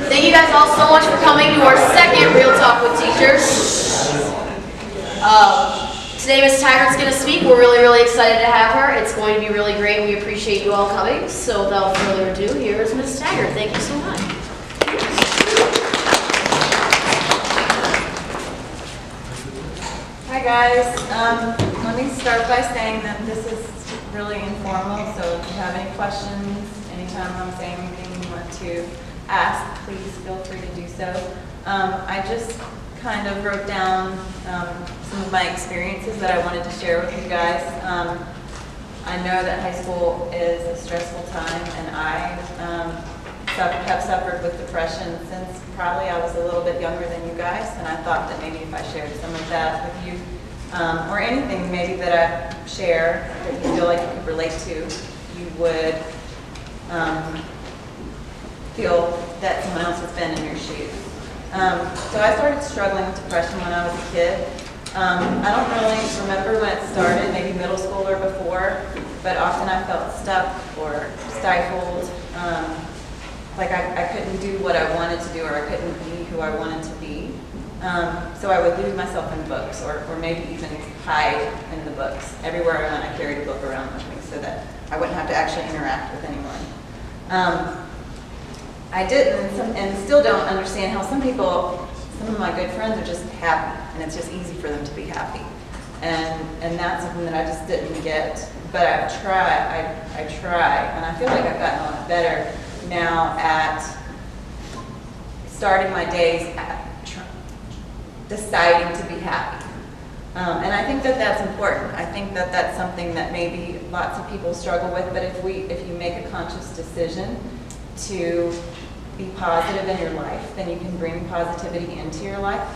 Thank you guys all so much for coming to our second Real Talk with Teachers. Today Mrs. Taggart's going to speak. We're really excited to have her. It's going to be really great. We appreciate you all coming. So without further ado, here is Mrs. Taggart. Thank you so much. Hi guys. Let me start by saying that this is really informal, so if you have any questions, anytime I'm saying anything you want to ask, please feel free to do so. I just kind of wrote down some of my experiences that I wanted to share with you guys. I know that high school is a stressful time, and I have suffered with depression since probably I was a little bit younger than you guys, and I thought that maybe if I shared some of that with you, or anything maybe that I share that you feel like you could relate to, you would feel that someone else has been in your shoes. So I started struggling with depression when I was a kid. I don't really remember when it started, maybe middle school or before, but often I felt stuck or stifled, like I couldn't do what I wanted to do, or I couldn't be who I wanted to be. So I would lose myself in books, or maybe even hide in the books. Everywhere I went, I carried a book around with me so that I wouldn't have to actually interact with anyone. I didn't and still don't understand how some of my good friends are just happy, and it's just easy for them to be happy. And that's something that I just didn't get. But I try, and I feel like I've gotten a lot better now at starting my days at deciding to be happy. And I think that that's important. I think that that's something that maybe lots of people struggle with, but if you make a conscious decision to be positive in your life, then you can bring positivity into your life.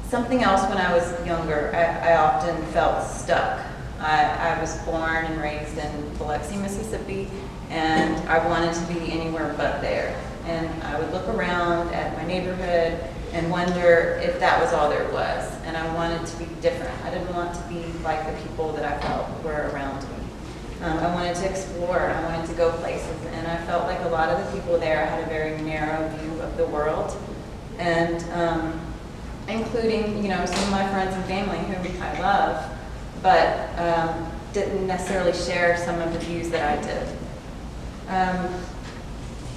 Something else, when I was younger, I often felt stuck. I was born and raised in Biloxi, Mississippi, and I wanted to be anywhere but there. And I would look around at my neighborhood and wonder if that was all there was. And I wanted to be different. I didn't want to be like the people that I felt were around me. I wanted to explore. I wanted to go places. And I felt like a lot of the people there had a very narrow view of the world. And including, some of my friends and family whom I love, but didn't necessarily share some of the views that I did.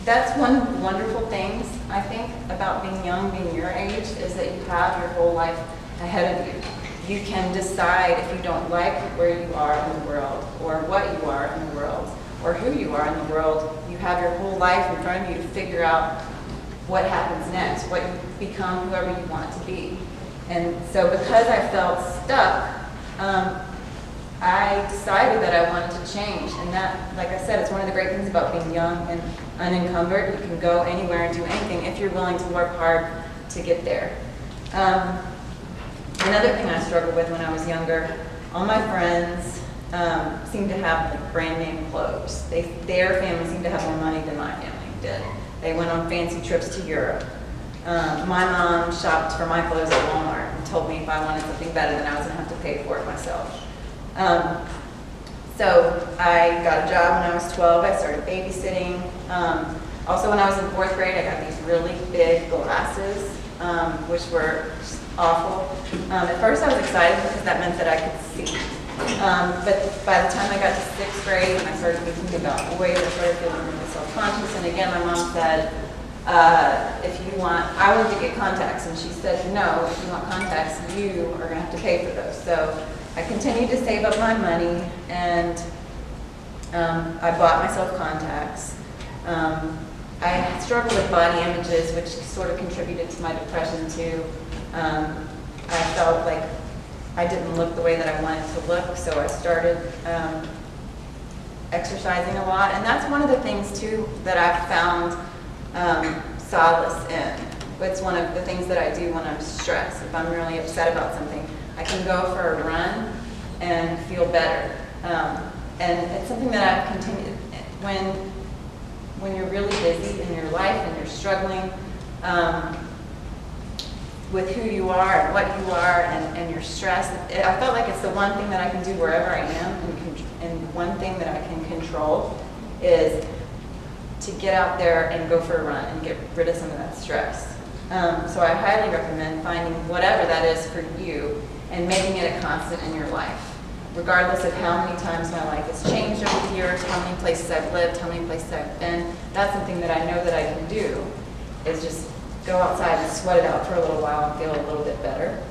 That's one of the wonderful things, I think, about being young, being your age, is that you have your whole life ahead of you. You can decide if you don't like where you are in the world, or what you are in the world, or who you are in the world. You have your whole life in front of you to figure out what happens next, what you become, whoever you want to be. And so because I felt stuck, I decided that I wanted to change. And that, like I said, it's one of the great things about being young and unencumbered. You can go anywhere and do anything if you're willing to work hard to get there. Another thing I struggled with when I was younger, all my friends seemed to have like brand name clothes. Their family seemed to have more money than my family did. They went on fancy trips to Europe. My mom shopped for my clothes at Walmart and told me if I wanted something better, then I was going to have to pay for it myself. So I got a job when I was 12. I started babysitting. Also, when I was in 4th grade, I got these really big glasses, which were just awful. At first, I was excited because that meant that I could see. But by the time I got to 6th grade and I started thinking about boys, I started feeling really self-conscious. And again, my mom said, I wanted to get contacts, and she said, no, if you want contacts, you are going to have to pay for those. So I continued to save up my money, and I bought myself contacts. I struggled with body images, which sort of contributed to my depression too. I felt like I didn't look the way that I wanted to look, so I started exercising a lot. And that's one of the things too that I've found solace in. It's one of the things that I do when I'm stressed. If I'm really upset about something, I can go for a run and feel better. And it's something that I've continued, when you're really busy in your life and you're struggling with who you are and what you are and you're stressed, I felt like it's the one thing that I can do wherever I am, and one thing that I can control. is to get out there and go for a run and get rid of some of that stress. So I highly recommend finding whatever that is for you and making it a constant in your life. Regardless of how many times my life has changed over the years, how many places I've lived, how many places I've been, that's something that I know that I can do, is just go outside and sweat it out for a little while and feel a little bit better.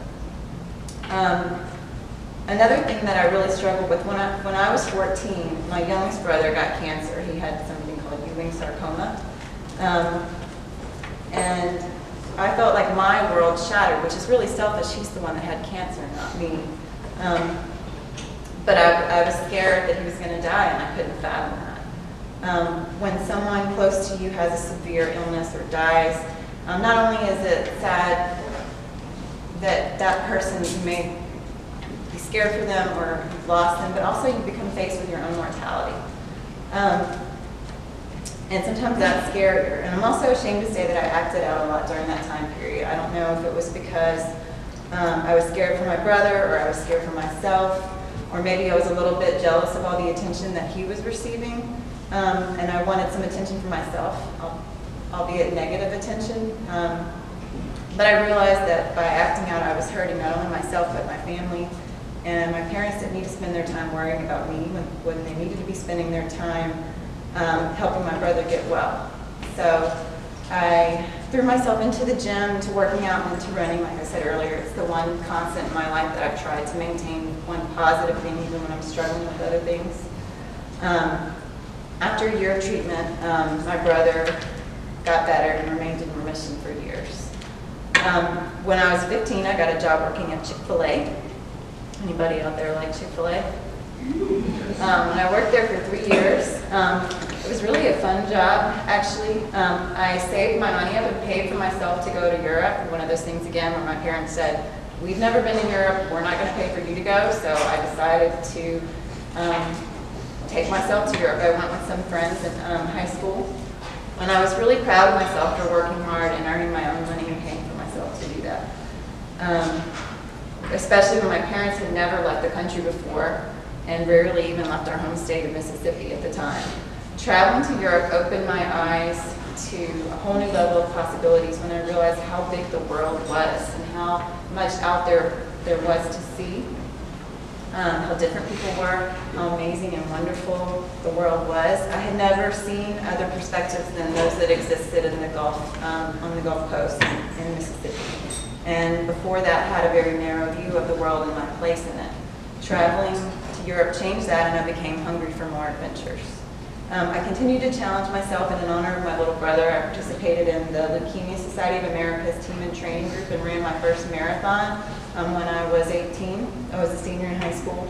Another thing that I really struggled with, when I was 14, my youngest brother got cancer. He had something called Ewing sarcoma. And I felt like my world shattered, which is really selfish. He's the one that had cancer, not me. But I was scared that he was going to die, and I couldn't fathom that. When someone close to you has a severe illness or dies, not only is it sad that that person, you may be scared for them or you've lost them, but also you become faced with your own mortality. And sometimes that's scarier. And I'm also ashamed to say that I acted out a lot during that time period. I don't know if it was because I was scared for my brother, or I was scared for myself, or maybe I was a little bit jealous of all the attention that he was receiving, and I wanted some attention for myself, albeit negative attention. But I realized that by acting out, I was hurting not only myself, but my family. And my parents didn't need to spend their time worrying about me when they needed to be spending their time helping my brother get well. So I threw myself into the gym, to working out, and to running. Like I said earlier, it's the one constant in my life that I've tried to maintain, one positive thing, even when I'm struggling with other things. After a year of treatment, my brother got better and remained in remission for years. When I was 15, I got a job working at Chick-fil-A. Anybody out there like Chick-fil-A? And I worked there for 3 years. It was really a fun job, actually. I saved my money up and paid for myself to go to Europe. One of those things, again, where my parents said, we've never been in Europe, we're not going to pay for you to go. So I decided to take myself to Europe. I went with some friends in high school. And I was really proud of myself for working hard and earning my own money and paying for myself to do that. Especially when my parents had never left the country before, and rarely even left our home state of Mississippi at the time. Traveling to Europe opened my eyes to a whole new level of possibilities when I realized how big the world was and how much out there was to see, how different people were, how amazing and wonderful the world was. I had never seen other perspectives than those that existed in the Gulf, on the Gulf Coast in Mississippi. And before that, had a very narrow view of the world and my place in it. Traveling to Europe changed that, and I became hungry for more adventures. I continued to challenge myself, and in honor of my little brother, I participated in the Leukemia Society of America's team and training group and ran my first marathon when I was 18. I was a senior in high school.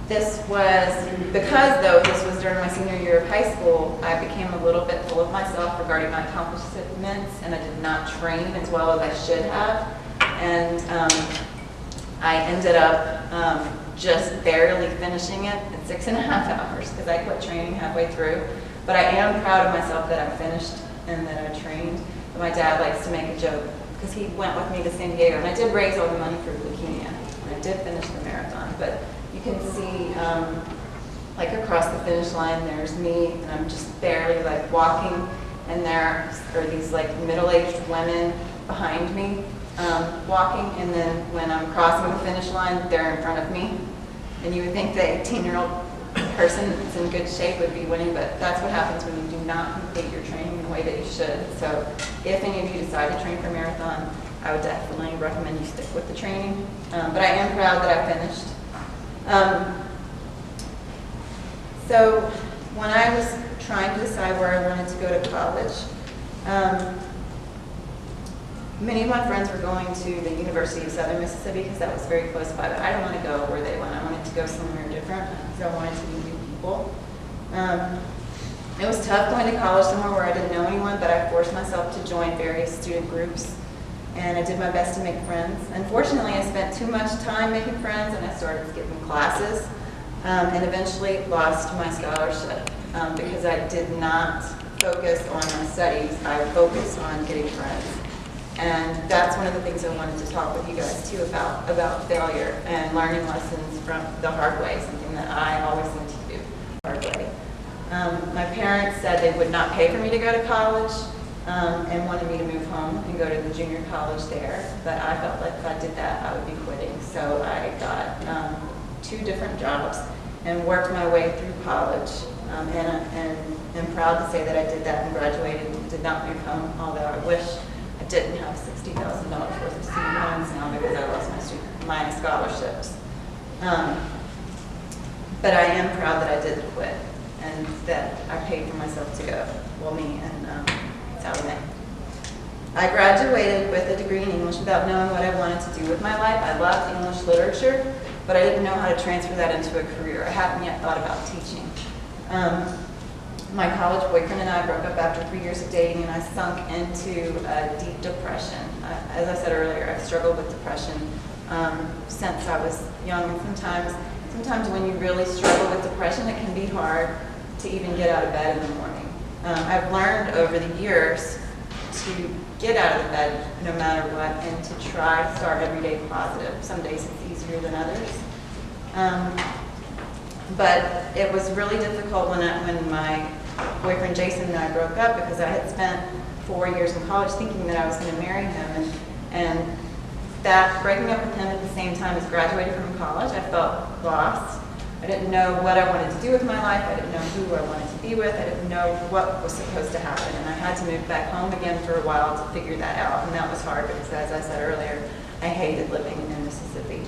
This was, because though this was during my senior year of high school, I became a little bit full of myself regarding my accomplishments, and I did not train as well as I should have. And I ended up just barely finishing it in 6.5 hours because I quit training halfway through. But I am proud of myself that I finished and that I trained. But my dad likes to make a joke because he went with me to San Diego, and I did raise all the money for leukemia, and I did finish the marathon. But you can see, like across the finish line, there's me, and I'm just barely like walking, and there are these like middle-aged women behind me walking, and then when I'm crossing the finish line, they're in front of me. And you would think the 18-year-old person that's in good shape would be winning, but that's what happens when you do not complete your training in the way that you should. So if any of you decide to train for a marathon, I would definitely recommend you stick with the training. But I am proud that I finished. So when I was trying to decide where I wanted to go to college, many of my friends were going to the University of Southern Mississippi because that was very close by, but I didn't want to go where they went. I wanted to go somewhere different because I wanted to meet new people. It was tough going to college somewhere where I didn't know anyone, but I forced myself to join various student groups, and I did my best to make friends. Unfortunately, I spent too much time making friends, and I started skipping classes, and eventually lost my scholarship because I did not focus on my studies. I focused on getting friends. And that's one of the things I wanted to talk with you guys too about failure and learning lessons from the hard way, something that I always need to do the hard way. My parents said they would not pay for me to go to college and wanted me to move home and go to the junior college there. But I felt like if I did that, I would be quitting. So I got 2 different jobs and worked my way through college. And am proud to say that I did that and graduated and did not move home, although I wish I didn't have $60,000 worth of student loans now because I lost my scholarships. But I am proud that I did quit and that I paid for myself to go. Well, me and Sally Mae. I graduated with a degree in English without knowing what I wanted to do with my life. I loved English literature, but I didn't know how to transfer that into a career. I hadn't yet thought about teaching. My college boyfriend and I broke up after 3 years of dating, and I sunk into a deep depression. As I said earlier, I've struggled with depression since I was young, and sometimes when you really struggle with depression, it can be hard to even get out of bed in the morning. I've learned over the years to get out of the bed no matter what and to try to start every day positive. Some days it's easier than others. But it was really difficult when my boyfriend Jason and I broke up because I had spent 4 years in college thinking that I was going to marry him, and that breaking up with him at the same time as graduating from college, I felt lost. I didn't know what I wanted to do with my life. I didn't know who I wanted to be with. I didn't know what was supposed to happen, and I had to move back home again for a while to figure that out, and that was hard because, as I said earlier, I hated living in Mississippi.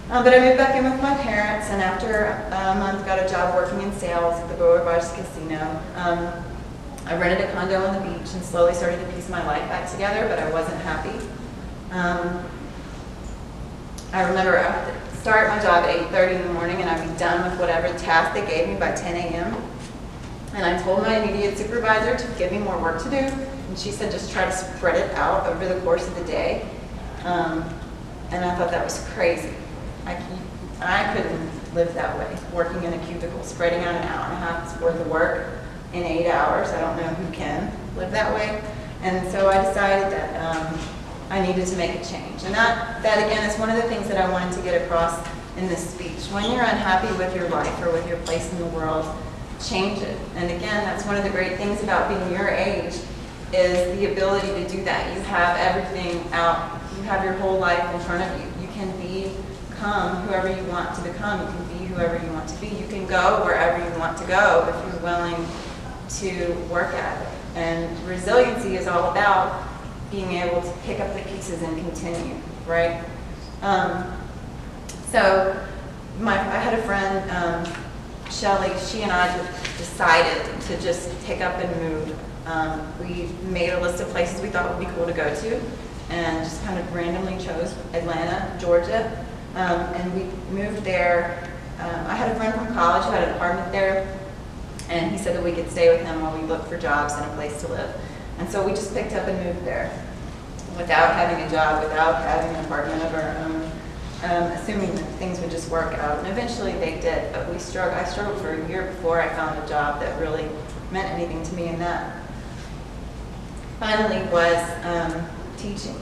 But I moved back in with my parents, and after a month got a job working in sales at the Boulevard Casino. I rented a condo on the beach and slowly started to piece my life back together, but I wasn't happy. I remember I would start my job at 8:30 in the morning, and I'd be done with whatever task they gave me by 10 a.m. And I told my immediate supervisor to give me more work to do, and she said just try to spread it out over the course of the day. And I thought that was crazy. I couldn't live that way, working in a cubicle, spreading out an hour and a half's worth of work in 8 hours. I don't know who can live that way. And so I decided that I needed to make a change. And that again is one of the things that I wanted to get across in this speech. When you're unhappy with your life or with your place in the world, change it. And again, that's one of the great things about being your age is the ability to do that. You have everything out. You have your whole life in front of you. You can become whoever you want to become. You can be whoever you want to be. You can go wherever you want to go if you're willing to work at it. And resiliency is all about being able to pick up the pieces and continue, right? So I had a friend, Shelly, she and I decided to just pick up and move. We made a list of places we thought would be cool to go to and just kind of randomly chose Atlanta, Georgia, and we moved there. I had a friend from college who had an apartment there, and he said that we could stay with him while we looked for jobs and a place to live. And so we just picked up and moved there without having a job, without having an apartment of our own, assuming that things would just work out. And eventually they did, but I struggled for a year before I found a job that really meant anything to me, and that finally was teaching.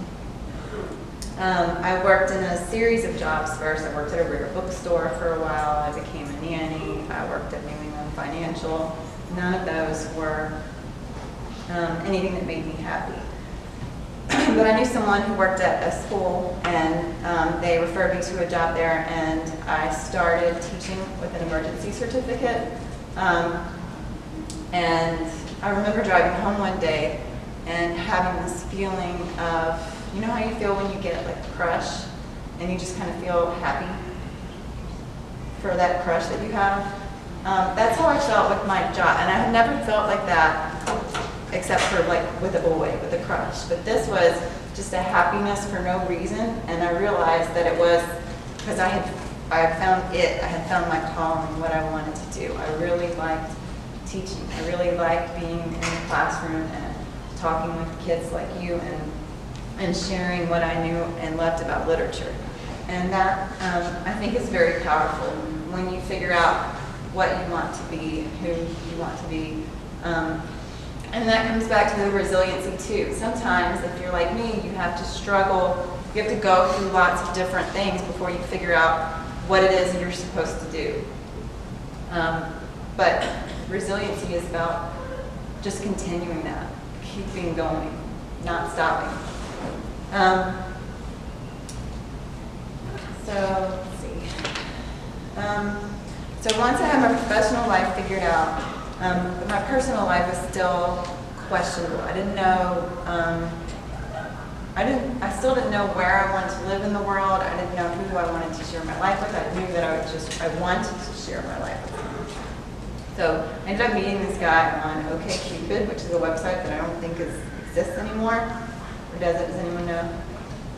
I worked in a series of jobs first. I worked at a rare bookstore for a while. I became a nanny. I worked at New England Financial. None of those were anything that made me happy. But I knew someone who worked at a school, and they referred me to a job there, and I started teaching with an emergency certificate. And I remember driving home one day and having this feeling of, you know how you feel when you get like a crush and you just kind of feel happy for that crush that you have? That's how I felt with my job, and I had never felt like that except for like with a boy, with a crush. But this was just a happiness for no reason, and I realized that it was because I had found my calling, what I wanted to do. I really liked teaching. I really liked being in the classroom and talking with kids like you and sharing what I knew and loved about literature. And that, I think, is very powerful when you figure out what you want to be, who you want to be. And that comes back to the resiliency too. Sometimes, if you're like me, you have to struggle, you have to go through lots of different things before you figure out what it is you're supposed to do. But resiliency is about just continuing that, keeping going, not stopping. So let's see. So once I had my professional life figured out, my personal life was still questionable. I didn't know. I still didn't know where I wanted to live in the world. I didn't know who I wanted to share my life with. I knew that I wanted to share my life with him. So I ended up meeting this guy on OkCupid, which is a website that I don't think exists anymore. Or does it? Does anyone know?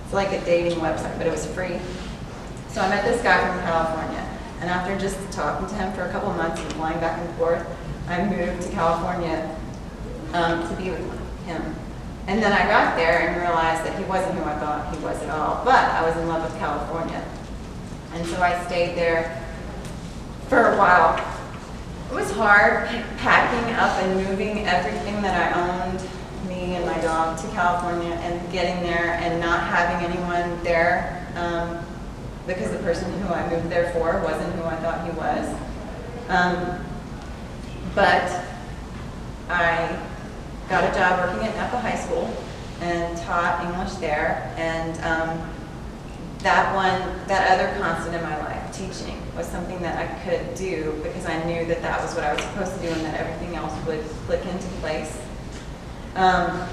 It's like a dating website, but it was free. So I met this guy from California, and after just talking to him for a couple of months and flying back and forth, I moved to California to be with him. And then I got there and realized that he wasn't who I thought he was at all, but I was in love with California. And so I stayed there for a while. It was hard packing up and moving everything that I owned, me and my dog, to California and getting there and not having anyone there because the person who I moved there for wasn't who I thought he was. But I got a job working at Napa High School and taught English there, and that other constant in my life, teaching, was something that I could do because I knew that that was what I was supposed to do and that everything else would click into place. And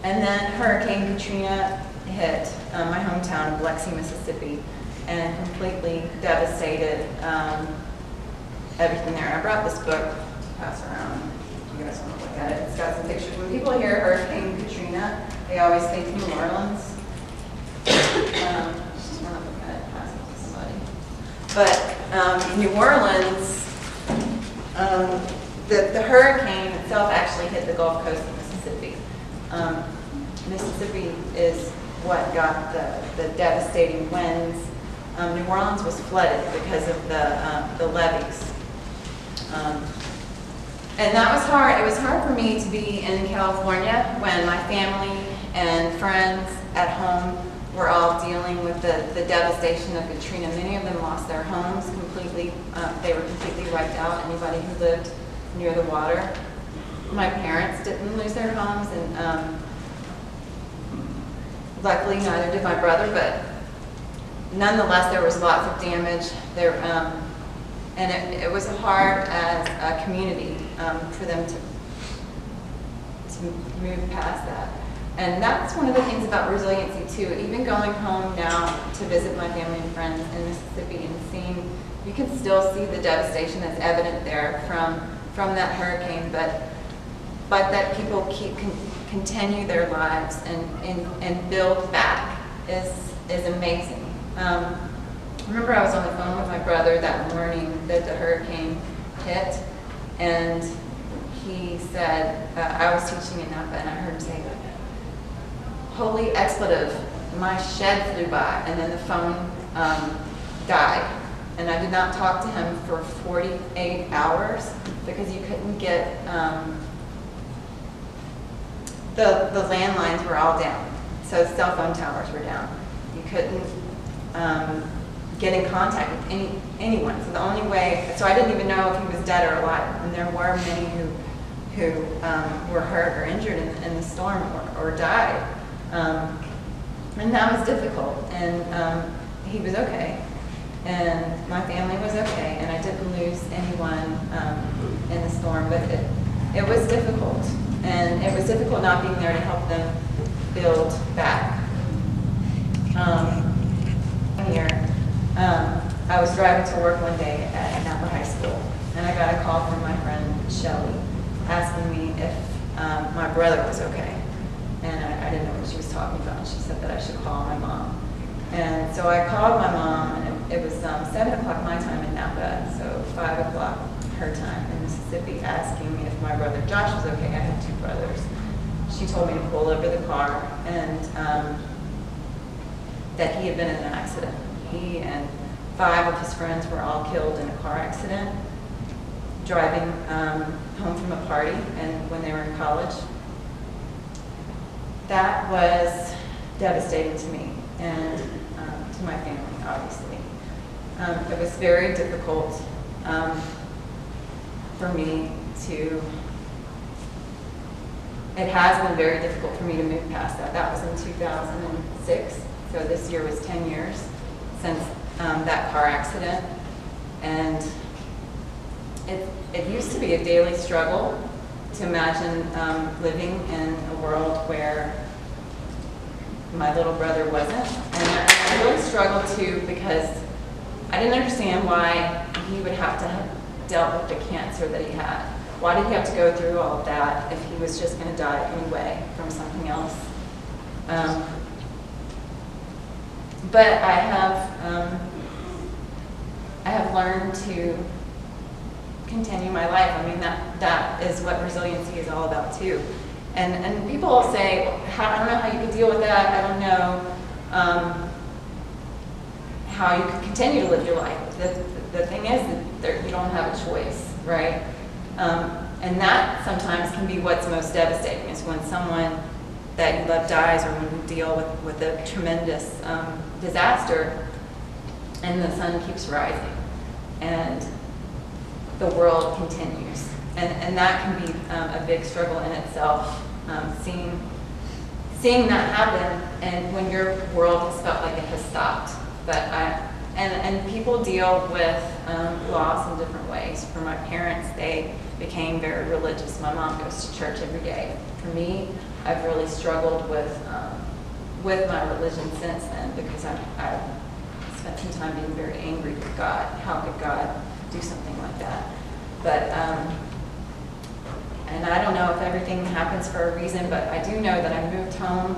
then Hurricane Katrina hit my hometown of Biloxi, Mississippi, and completely devastated everything there. And I brought this book to pass around. You guys want to look at it. It's got some pictures. When people hear Hurricane Katrina, they always think New Orleans. Just want to look at it, pass it to somebody. But New Orleans, the hurricane itself actually hit the Gulf Coast of Mississippi. Mississippi is what got the devastating winds. New Orleans was flooded because of the levees. And that was hard. It was hard for me to be in California when my family and friends at home were all dealing with the devastation of Katrina. Many of them lost their homes completely. They were completely wiped out, anybody who lived near the water. My parents didn't lose their homes, and luckily neither did my brother, but nonetheless there was lots of damage there. And it was hard as a community for them to move past that. And that's one of the things about resiliency too. Even going home now to visit my family and friends in Mississippi and seeing, you can still see the devastation that's evident there from that hurricane, but that people continue their lives and build back is amazing. I remember I was on the phone with my brother that morning that the hurricane hit, and he said, I was teaching in Napa, and I heard him say, "Holy expletive, my shed flew by," and then the phone died. And I did not talk to him for 48 hours because you couldn't get, the landlines were all down. So cell phone towers were down. You couldn't get in contact with anyone. So the only way, so I didn't even know if he was dead or alive. And there were many who were hurt or injured in the storm or died. And that was difficult. And he was okay. And my family was okay. And I didn't lose anyone in the storm. But it was difficult. And it was difficult not being there to help them build back. Here, I was driving to work one day at Napa High School, and I got a call from my friend Shelly asking me if my brother was okay. And I didn't know what she was talking about. She said that I should call my mom. And so I called my mom, and it was 7 o'clock my time in Napa, so 5 o'clock her time in Mississippi, asking me if my brother Josh was okay. I had 2 brothers. She told me to pull over the car, and that he had been in an accident. He and 5 of his friends were all killed in a car accident, driving home from a party and when they were in college. That was devastating to me and to my family, obviously. It was very difficult. for me to, it has been very difficult for me to move past that. That was in 2006, so this year was 10 years since that car accident. And it used to be a daily struggle to imagine living in a world where my little brother wasn't. And I really struggled too because I didn't understand why he would have to have dealt with the cancer that he had. Why did he have to go through all of that if he was just going to die anyway from something else? But I have learned to continue my life. I mean, that is what resiliency is all about too. And people will say, I don't know how you could deal with that. I don't know how you could continue to live your life. The thing is that you don't have a choice, right? And that sometimes can be what's most devastating, is when someone that you love dies, or when you deal with a tremendous disaster and the sun keeps rising and the world continues. And that can be a big struggle in itself, seeing that happen, and when your world has felt like it has stopped. But and people deal with loss in different ways. For my parents, they became very religious. My mom goes to church every day. For me, I've really struggled with my religion since then, because I've spent some time being very angry with God. How could God do something like that? But and I don't know if everything happens for a reason, but I do know that I moved home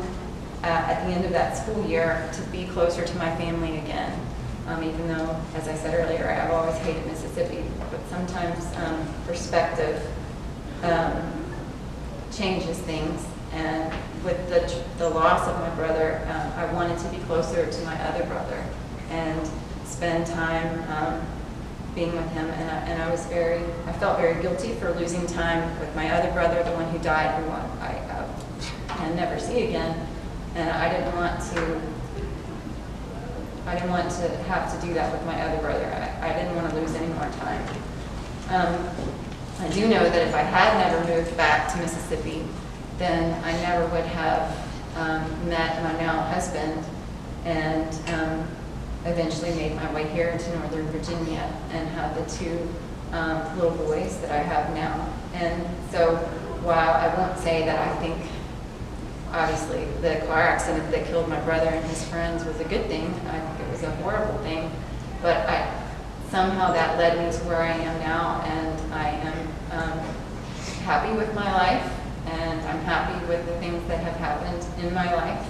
at the end of that school year to be closer to my family again. Even though, as I said earlier, I've always hated Mississippi, but sometimes perspective changes things. And with the loss of my brother, I wanted to be closer to my other brother and spend time being with him. And I felt very guilty for losing time with my other brother, the one who died, who I can never see again. And I didn't want to have to do that with my other brother. I didn't want to lose any more time. I do know that if I had never moved back to Mississippi, then I never would have met my now husband and eventually made my way here to Northern Virginia and had the two little boys that I have now. And so while I won't say that I think, obviously, the car accident that killed my brother and his friends was a good thing, I think it was a horrible thing, but somehow that led me to where I am now, and I am happy with my life, and I'm happy with the things that have happened in my life.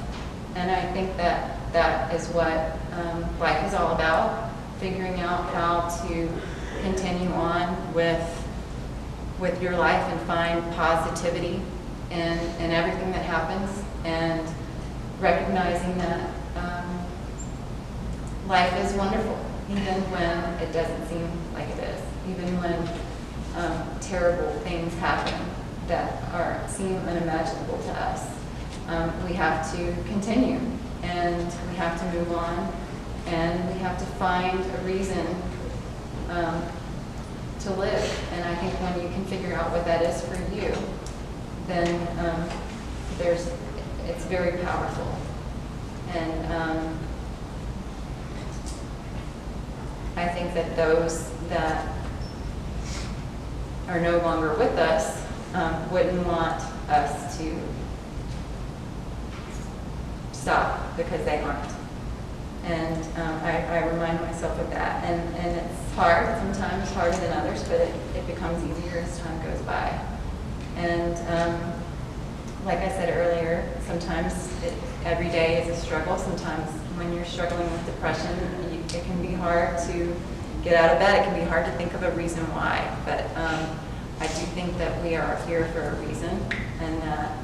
And I think that is what life is all about, figuring out how to continue on with your life and find positivity in everything that happens, and recognizing that life is wonderful, even when it doesn't seem like it is, even when terrible things happen that seem unimaginable to us. We have to continue, and we have to move on, and we have to find a reason to live. And I think when you can figure out what that is for you, then it's very powerful. And I think that those that are no longer with us wouldn't want us to stop because they aren't. And I remind myself of that. And it's hard, sometimes harder than others, but it becomes easier as time goes by. And like I said earlier, sometimes every day is a struggle. Sometimes when you're struggling with depression, it can be hard to get out of bed. It can be hard to think of a reason why. But I do think that we are here for a reason, and that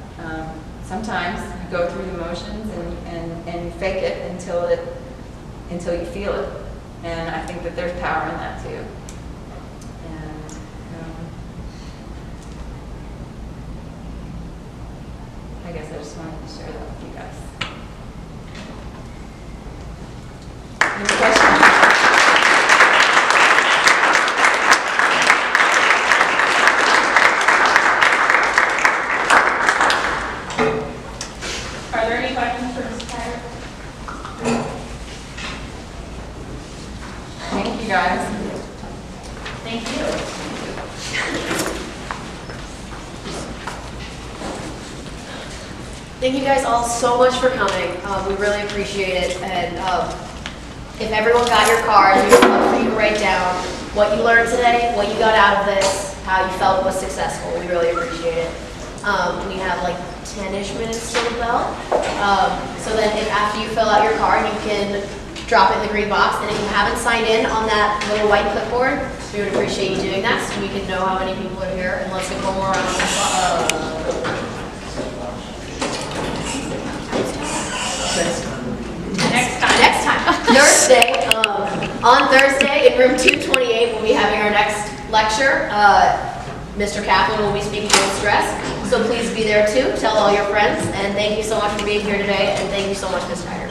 sometimes you go through the motions and you fake it until you feel it. And I think that there's power in that too. And I guess I just wanted to share that with you guys. Any questions? guys. Thank you. Thank you guys all so much for coming. We really appreciate it. And if everyone got your cards, we would love for you to write down what you learned today, what you got out of this, how you felt was successful. We really appreciate it. We have like 10-ish minutes till the bell. So then if after you fill out your card, you can drop it in the green box. And if you haven't signed in on that little white clipboard, we would appreciate you doing that so we can know how many people are here. And let's get one more round of applause. Next time. Thursday. On Thursday in room 228, we'll be having our next lecture. Mr. Kaplan will be speaking on stress. So please be there too. Tell all your friends. And thank you so much for being here today. And thank you so much, Ms. Taggart.